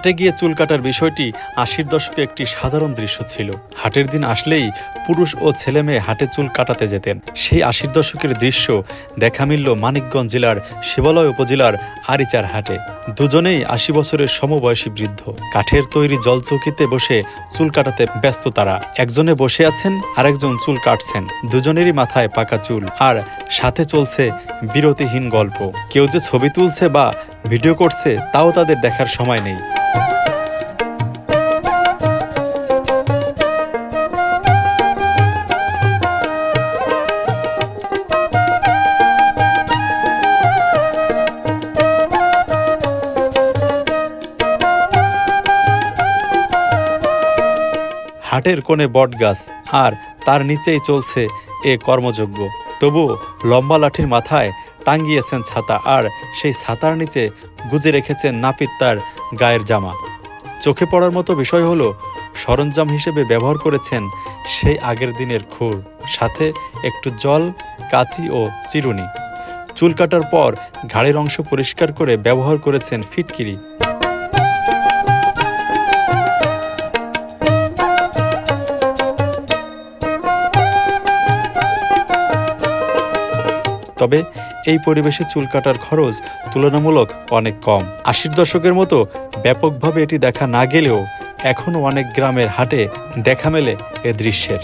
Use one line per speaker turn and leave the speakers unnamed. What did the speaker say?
হাটে গিয়ে চুল কাটার বিষয়টি ৮০-র দশকে একটি সাধারণ দৃশ্য ছিল। হাটের দিন আসলেই পুরুষ ও ছেলে মেয়ে হাটে চুল কাটাতে যেতেন। সেই ৮০-র দশকের দৃশ্য দেখা মিলল মানিকগঞ্জ জেলার শিবালয় উপজেলার আরিচার হাটে। দুজনেই ৮০ বছরের সমবয়সী বৃদ্ধ। কাঠের তৈরি জলচৌকিতে বসে চুল কাটাতে ব্যস্ত তারা। একজনে বসে আছেন, আরেকজন চুল কাটছেন। দুজনেরই মাথায় পাকা চুল, আর সাথে চলছে বিরতিহীন গল্প। কেউ যে ছবি তুলছে বা ভিডিও করছে তাও তাদের দেখার সময় নেই। হাটের কোণে বটগাছ, আর তার নিচেই চলছে এ কর্মযজ্ঞ। তবুও লম্বা লাঠির মাথায় টাঙ্গিয়েছেন ছাতা, আর সেই ছাতার নিচে গুজে রেখেছেন নাপিত তার গায়ের জামা। চোখে পড়ার মতো বিষয় হলো, সরঞ্জাম হিসেবে ব্যবহার করেছেন সেই আগের দিনের খুর, সাথে একটু জল, কাঁচি ও চিরুনি। চুল কাটার পর ঘাড়ের অংশ পরিষ্কার করে ব্যবহার করেছেন ফিটকিরি। তবে এই পরিবেশে চুল কাটার খরচ তুলনামূলক অনেক কম। ৮০-র দশকের মতো ব্যাপকভাবে এটি দেখা না গেলেও এখনও অনেক গ্রামের হাটে দেখা মেলে এ দৃশ্যের।